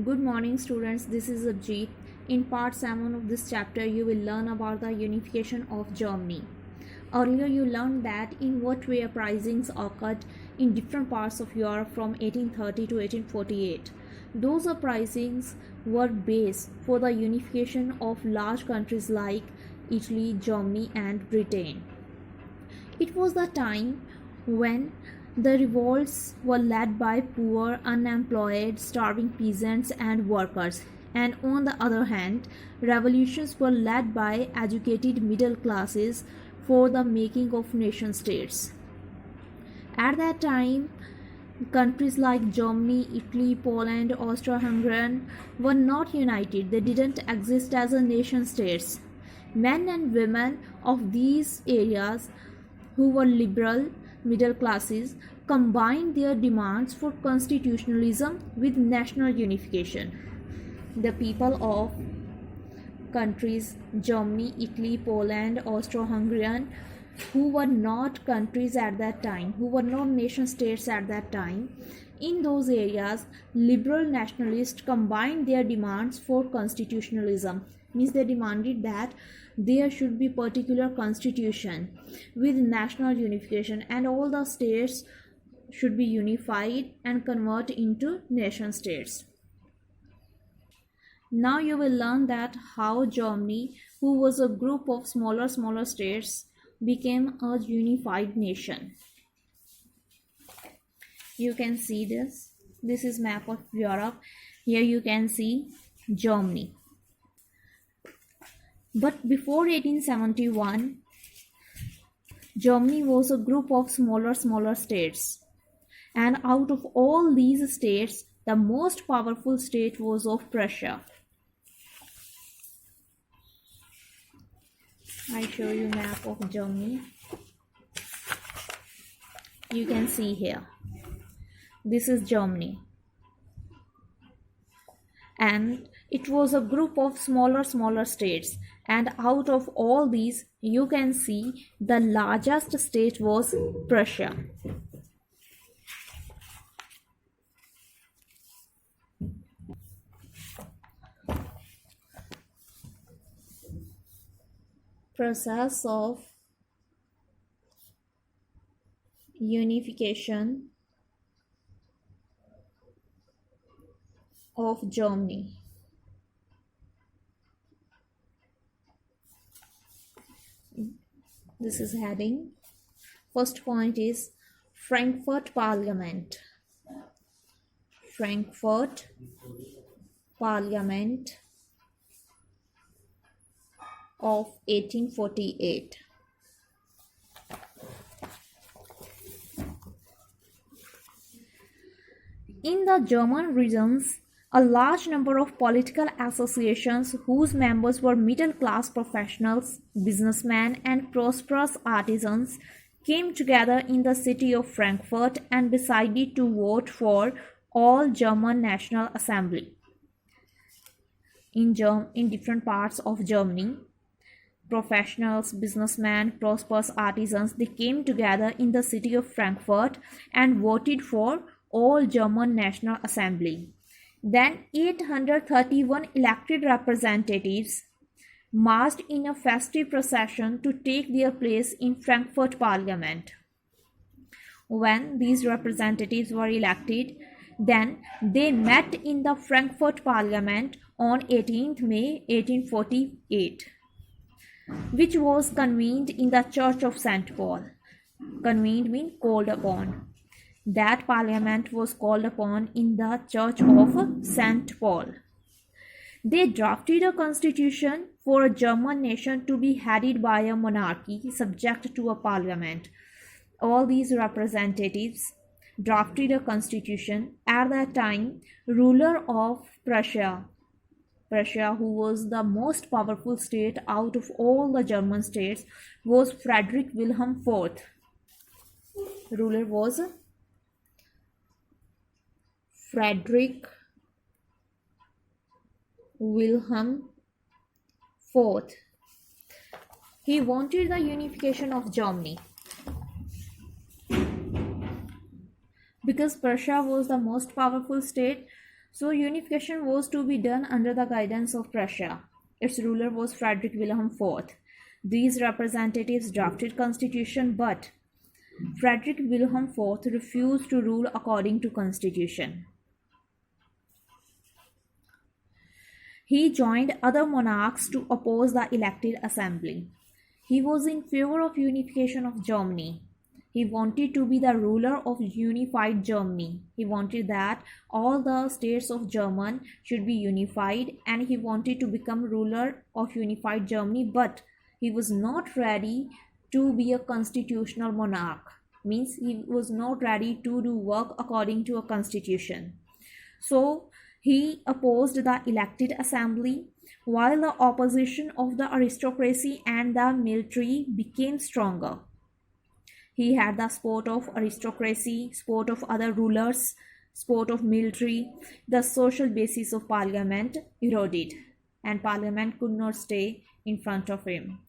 Good morning, students. This is Abjeet. In part 7 of this chapter, you will learn about the unification of Germany. Earlier, you learned that in what way uprisings occurred in different parts of Europe from 1830 to 1848. Those uprisings were base for the unification of large countries like Italy, Germany, and Britain. It was the time when the revolts were led by poor, unemployed, starving peasants and workers, and on the other hand, revolutions were led by educated middle classes for the making of nation states. At that time, countries like Germany, Italy, Poland, Austria-Hungary were not united. They didn't exist as a nation states. Men and women of these areas who were liberal middle classes combined their demands for constitutionalism with national unification. The people of countries Germany, Italy, Poland, Austro-Hungarian, who were not countries at that time, who were not nation states at that time, in those areas, liberal nationalists combined their demands for constitutionalism. Means they demanded that there should be particular constitution with national unification and all the states should be unified and convert into nation states. Now you will learn that how Germany, who was a group of smaller states, became a unified nation. You can see this. This is map of Europe. Here you can see Germany. But before 1871, Germany was a group of smaller states. And out of all these states, the most powerful state was of Prussia. I show you map of Germany. You can see here. This is Germany. And it was a group of smaller states. And out of all these, you can see the largest state was Prussia. Process of unification of Germany. This is heading. First point is Frankfurt Parliament. Frankfurt Parliament of 1848. In the German regions, a large number of political associations whose members were middle-class professionals, businessmen, and prosperous artisans came together in the city of Frankfurt and decided to vote for all German National Assembly. In different parts of Germany, professionals, businessmen, prosperous artisans, they came together in the city of Frankfurt and voted for all German National Assembly. Then 831 elected representatives marched in a festive procession to take their place in Frankfurt Parliament. When these representatives were elected, then they met in the Frankfurt Parliament on 18th May 1848, which was convened in the Church of St. Paul. Convened means called upon. That parliament was called upon in the Church of St. Paul. They drafted a constitution for a German nation to be headed by a monarchy subject to a parliament. All these representatives drafted a constitution. At that time, ruler of Prussia, who was the most powerful state out of all the German states, was Frederick Wilhelm IV. Ruler was Frederick Wilhelm IV. He wanted the unification of Germany. Because Prussia was the most powerful state, So unification was to be done under the guidance of Prussia. Its ruler was Frederick Wilhelm IV. These representatives drafted constitution, but Frederick Wilhelm IV refused to rule according to constitution. He joined other monarchs to oppose the elected assembly. He was in favor of unification of Germany. He wanted to be the ruler of unified Germany. He wanted that all the states of Germany should be unified, and he wanted to become ruler of unified Germany, but he was not ready to be a constitutional monarch. Means he was not ready to do work according to a constitution. So he opposed the elected assembly, while the opposition of the aristocracy and the military became stronger. He had the support of aristocracy, support of other rulers, support of military. The social basis of parliament eroded, and parliament could not stay in front of him.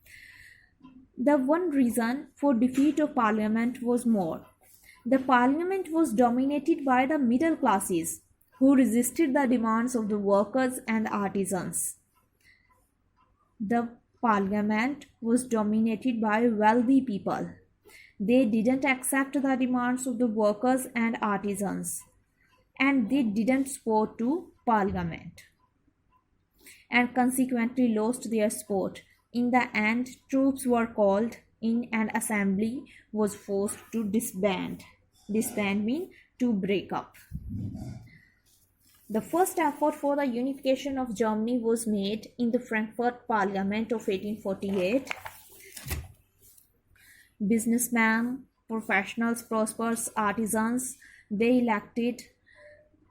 The one reason for defeat of parliament was more. The parliament was dominated by the middle classes, who resisted the demands of the workers and artisans. The parliament was dominated by wealthy people. They didn't accept the demands of the workers and artisans, and they didn't support to parliament, and consequently lost their support. In the end, troops were called in and assembly was forced to disband. Disband means to break up. The first effort for the unification of Germany was made in the Frankfurt Parliament of 1848. Businessmen, professionals, prosperous artisans, they elected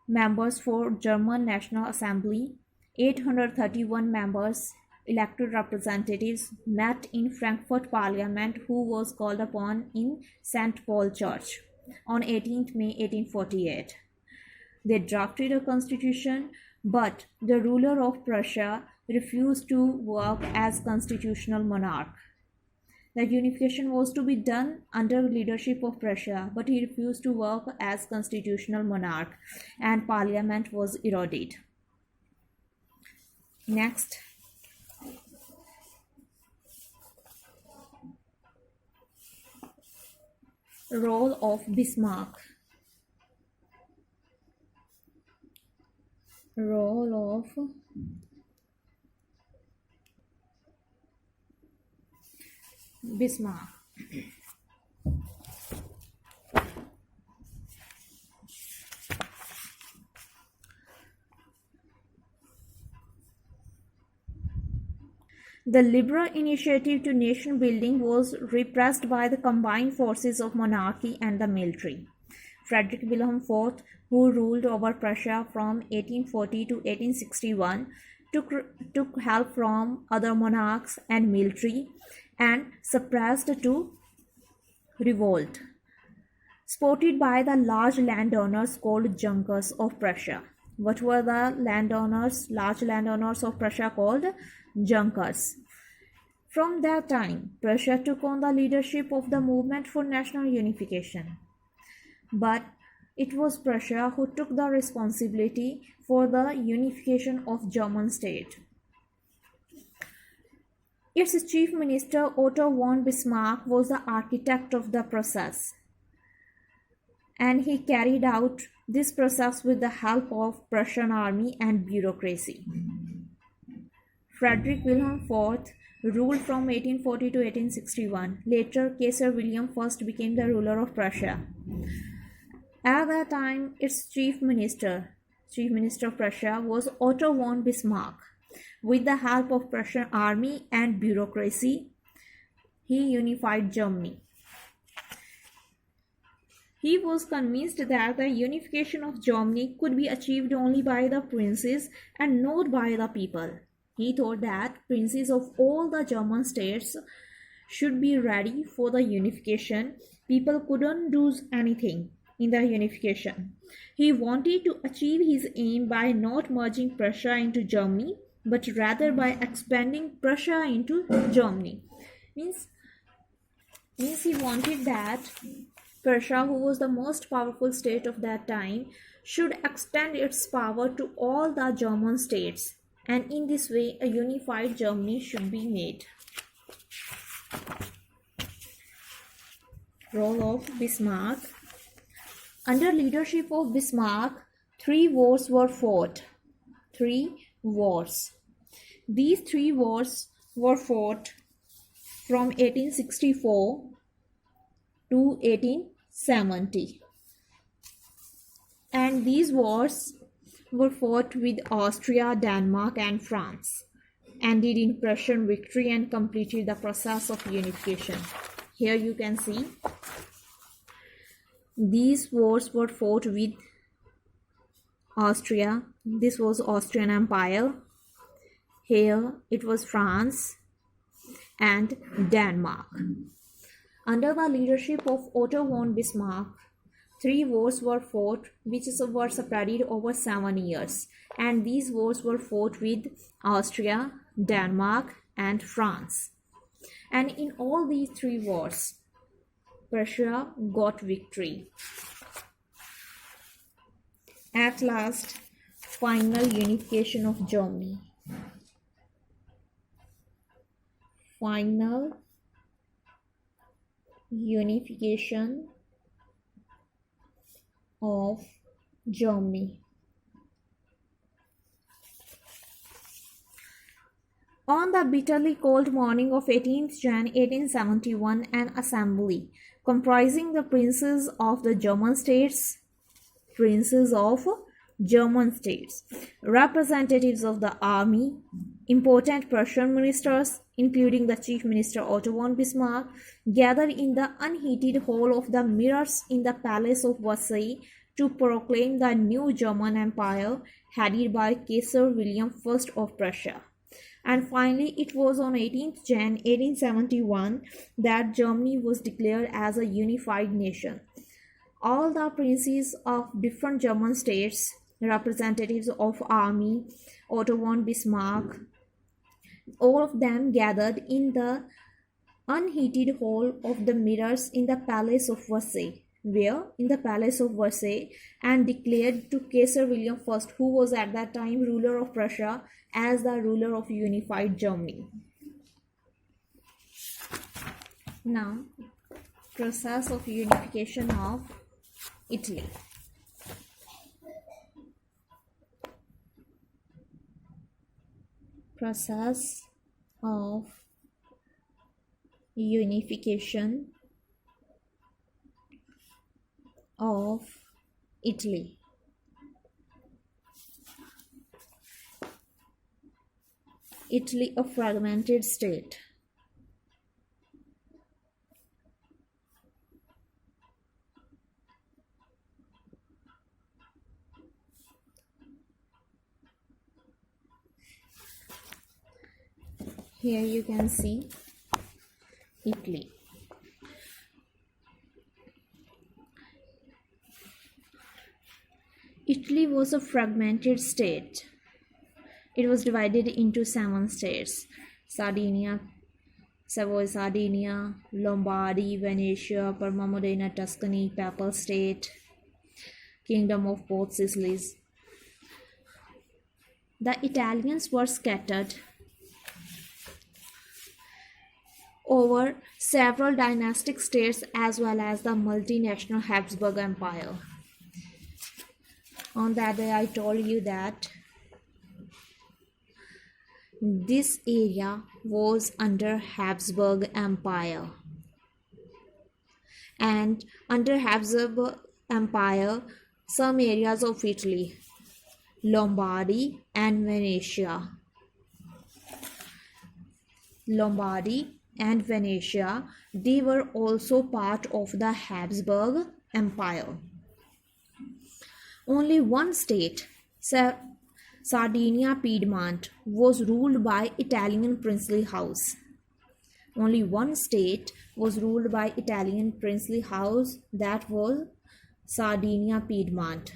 members for German National Assembly. 831 members, elected representatives, met in Frankfurt Parliament, who was called upon in St. Paul Church on 18th May 1848. They drafted a constitution, but the ruler of Prussia refused to work as constitutional monarch. The unification was to be done under leadership of Prussia, but he refused to work as constitutional monarch, and parliament was eroded. Next. Role of Bismarck. Role of Bismarck. The liberal initiative to nation building was repressed by the combined forces of monarchy and the military. Frederick Wilhelm IV, who ruled over Prussia from 1840 to 1861, took help from other monarchs and military and suppressed to revolt, supported by the large landowners called Junkers of Prussia. What were the large landowners of Prussia called? Junkers. From that time, Prussia took on the leadership of the movement for national unification. But it was Prussia who took the responsibility for the unification of German state. Its chief minister, Otto von Bismarck, was the architect of the process, and he carried out this process with the help of Prussian army and bureaucracy. Frederick Wilhelm IV ruled from 1840 to 1861. Later, Kaiser William I became the ruler of Prussia. At that time, its chief minister of Prussia was Otto von Bismarck. With the help of Prussian army and bureaucracy, he unified Germany. He was convinced that the unification of Germany could be achieved only by the princes and not by the people. He thought that princes of all the German states should be ready for the unification. People couldn't do anything in the unification. He wanted to achieve his aim by not merging Prussia into Germany, but rather by expanding Prussia into Germany. Means he wanted that Prussia, who was the most powerful state of that time, should extend its power to all the German states, and in this way a unified Germany should be made. Role of Bismarck. Under leadership of Bismarck, 3 wars were fought. 3 wars. These 3 wars were fought from 1864 to 1870. And these wars were fought with Austria, Denmark, and France, ended in Prussian victory and completed the process of unification. Here you can see these wars were fought with Austria. This was Austrian Empire. Here it was France and Denmark. Under the leadership of Otto von Bismarck, 3 wars were fought, which were spread over 7 years, and these wars were fought with Austria, Denmark, and France. And in all these 3 wars, Prussia got victory. At last, final unification of Germany. Final unification of Germany. On the bitterly cold morning of 18th Jan 1871, an assembly comprising the princes of the German states, representatives of the army, important Prussian ministers, including the Chief Minister Otto von Bismarck, gathered in the unheated hall of the Mirrors in the Palace of Versailles to proclaim the new German Empire headed by Kaiser William I of Prussia. And finally, it was on 18th Jan 1871 that Germany was declared as a unified nation. All the princes of different German states, representatives of army, Otto von Bismarck, all of them gathered in the unheated hall of the Mirrors in the Palace of Versailles, and declared to Kaiser William I, who was at that time ruler of Prussia, as the ruler of unified Germany. Now, process of unification of Italy. Process of unification of Italy. Italy, a fragmented state. Here you can see Italy. Italy was a fragmented state. It was divided into 7 states: Sardinia, Savoy, Sardinia, Lombardy, Venetia, Parma, Modena, Tuscany, Papal State, Kingdom of both Sicilies. The Italians were scattered over several dynastic states as well as the multinational Habsburg Empire. On that day I told you that this area was under Habsburg Empire, and under Habsburg Empire some areas of Italy, Lombardy and Venetia, they were also part of the Habsburg Empire. Only one state, Sardinia Piedmont, was ruled by Italian princely house. Only one state was ruled by Italian princely house, that was Sardinia Piedmont.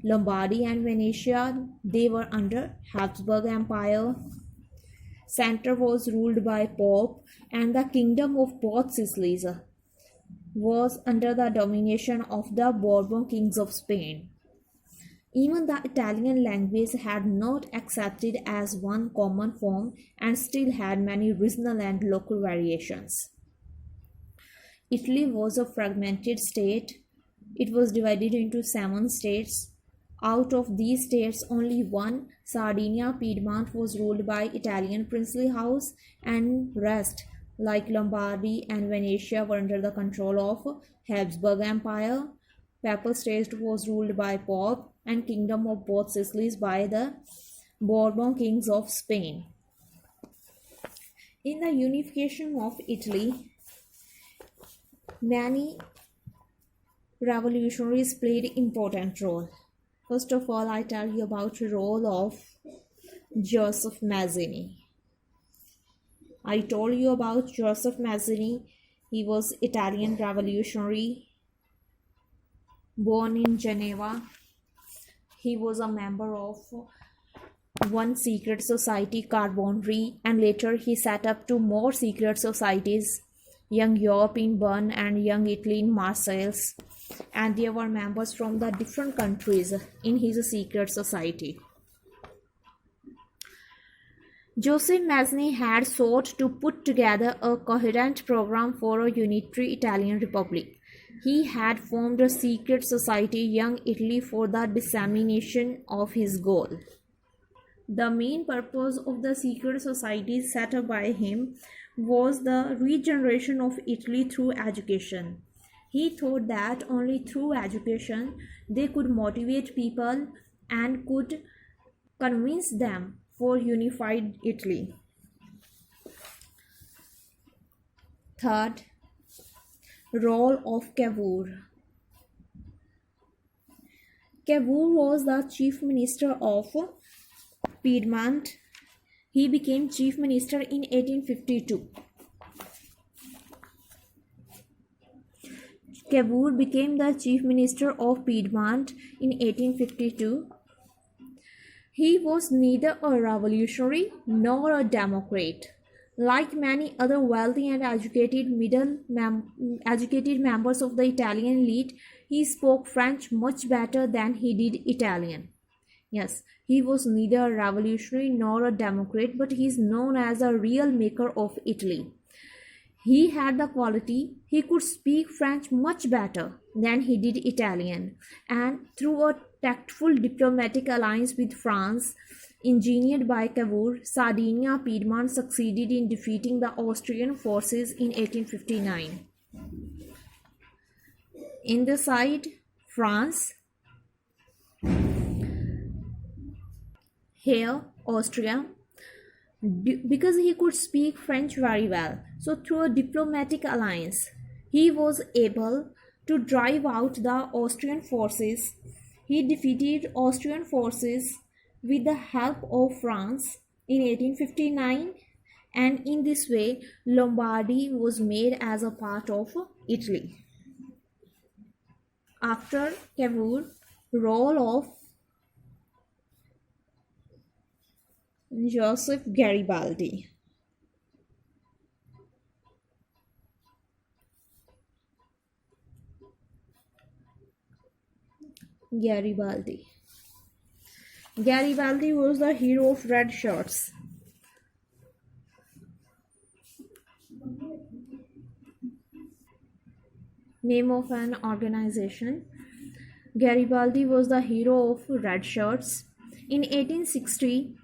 Lombardy and Venetia, they were under Habsburg Empire. Center was ruled by Pope, and the kingdom of both Sicilies was under the domination of the Bourbon kings of Spain. Even the Italian language had not accepted as one common form and still had many regional and local variations. Italy was a fragmented state. It was divided into 7 states. Out of these states, only one, Sardinia Piedmont, was ruled by Italian princely house, and rest, like Lombardy and Venetia, were under the control of Habsburg Empire. Papal state was ruled by Pope, and kingdom of both Sicilies by the Bourbon kings of Spain. In the unification of Italy, many revolutionaries played important role. First of all, I tell you about the role of Joseph Mazzini. I told you about Joseph Mazzini. He was Italian revolutionary, born in Geneva. He was a member of one secret society, Carbonari, and later he set up 2 more secret societies, Young Europe in Bern and Young Italy in Marseilles, and there were members from the different countries in his secret society. Joseph Mazzini had sought to put together a coherent program for a unitary Italian republic. He had formed a secret society, Young Italy, for the dissemination of his goal. The main purpose of the secret society set up by him was the regeneration of Italy through education. He thought that only through education they could motivate people and could convince them for unified Italy. Third, role of Cavour. Cavour was the chief minister of Piedmont. He became chief minister in 1852. Cavour became the chief minister of Piedmont in 1852. He was neither a revolutionary nor a Democrat. Like many other wealthy and educated members of the Italian elite, he spoke French much better than he did Italian. Yes, he was neither a revolutionary nor a Democrat, but he is known as a real maker of Italy. He had the quality, he could speak French much better than he did Italian, and through a tactful diplomatic alliance with France, engineered by Cavour, Sardinia Piedmont succeeded in defeating the Austrian forces in 1859. In the side, France, here Austria, because he could speak French very well. So through a diplomatic alliance, he was able to drive out the Austrian forces. He defeated Austrian forces with the help of France in 1859, and in this way Lombardy was made as a part of Italy. After Cavour, role of Joseph Garibaldi. Garibaldi was the hero of red shirts. Name of an organization. Garibaldi was the hero of red shirts. In 1860,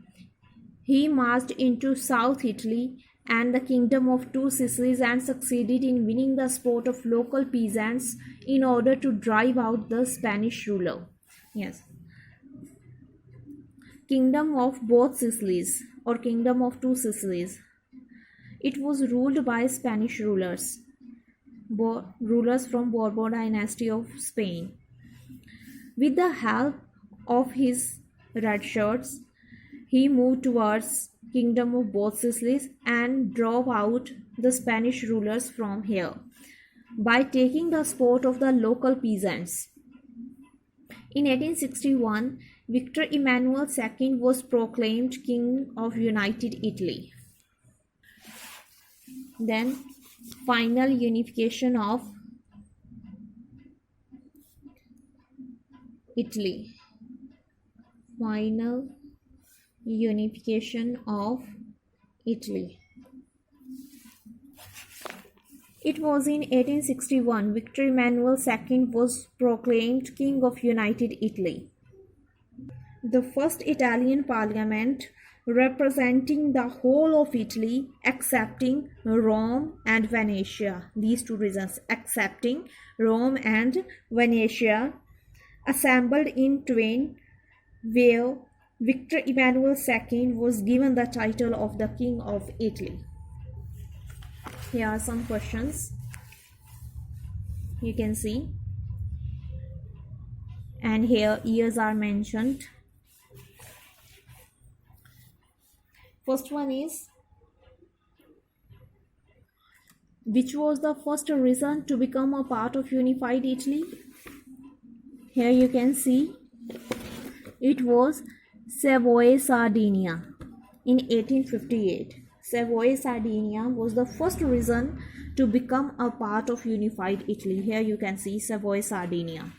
he marched into South Italy and the kingdom of Two Sicilies and succeeded in winning the support of local peasants in order to drive out the Spanish ruler. Yes. Kingdom of both Sicilies or kingdom of Two Sicilies. It was ruled by Spanish rulers from Bourbon dynasty of Spain. With the help of his red shirts, he moved towards kingdom of both Sicilies and drove out the Spanish rulers from here by taking the support of the local peasants. In 1861, Victor Emmanuel II was proclaimed King of United Italy. Then, final unification of Italy. Final unification of Italy. It was in 1861 Victor Emmanuel II was proclaimed King of United Italy. The first Italian parliament representing the whole of Italy excepting Rome and Venetia. These two regions excepting Rome and Venetia assembled in Turin, where Victor Emmanuel II was given the title of the King of Italy. Here are some questions you can see, and here years are mentioned. First one is, which was the first region to become a part of unified Italy? Here you can see it was Savoy Sardinia in 1858. Savoy Sardinia was the first region to become a part of unified Italy. Here you can see Savoy Sardinia.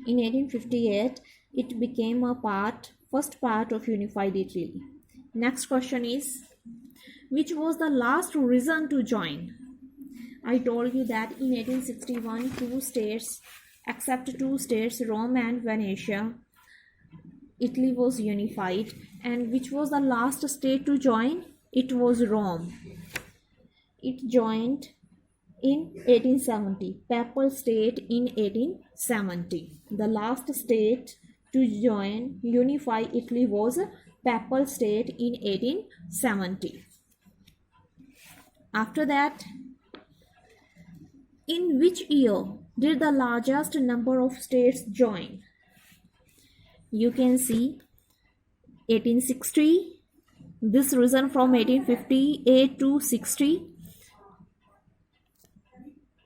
In 1858, it became a first part of unified Italy. Next question is, which was the last region to join? I told you that in 1861, except two states, Rome and Venetia, Italy was unified. And which was the last state to join? It was Rome. It joined in 1870, Papal State in 1870. The last state to unify Italy was Papal State in 1870. After that, in which year did the largest number of states join? You can see 1860, this region from 1858 to 60.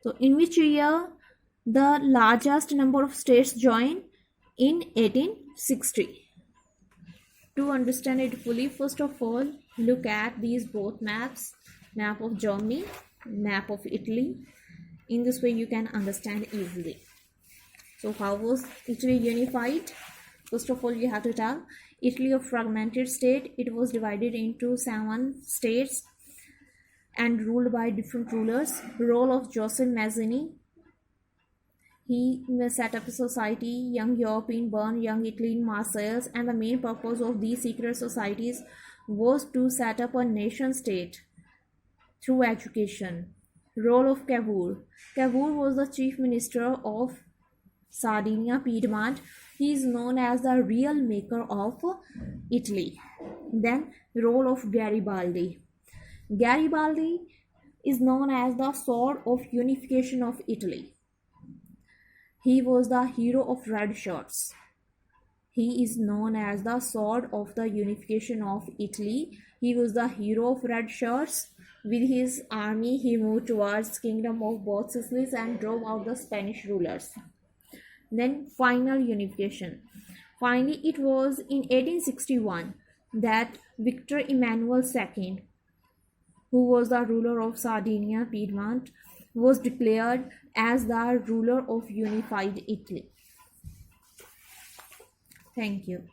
So in which year the largest number of states joined? In 1860. To understand it fully, first of all, look at these both maps, map of Germany, map of Italy. In this way you can understand easily. So how was Italy unified? First of all, you have to tell Italy a fragmented state. It was divided into 7 states and ruled by different rulers. Role of Joseph Mazzini. He set up a society, Young Europe in Bern, Young Italy in Marseilles, and the main purpose of these secret societies was to set up a nation state through education. Role of Cavour. Cavour was the chief minister of Sardinia, Piedmont. He is known as the real maker of Italy. Then role of Garibaldi. Garibaldi is known as the sword of unification of Italy. He was the hero of red shirts. He is known as the sword of the unification of Italy. He was the hero of red shirts. With his army, he moved towards kingdom of both Sicilies and drove out the Spanish rulers. Then final unification. Finally, it was in 1861 that Victor Emmanuel II, who was the ruler of Sardinia, Piedmont, was declared as the ruler of unified Italy. Thank you.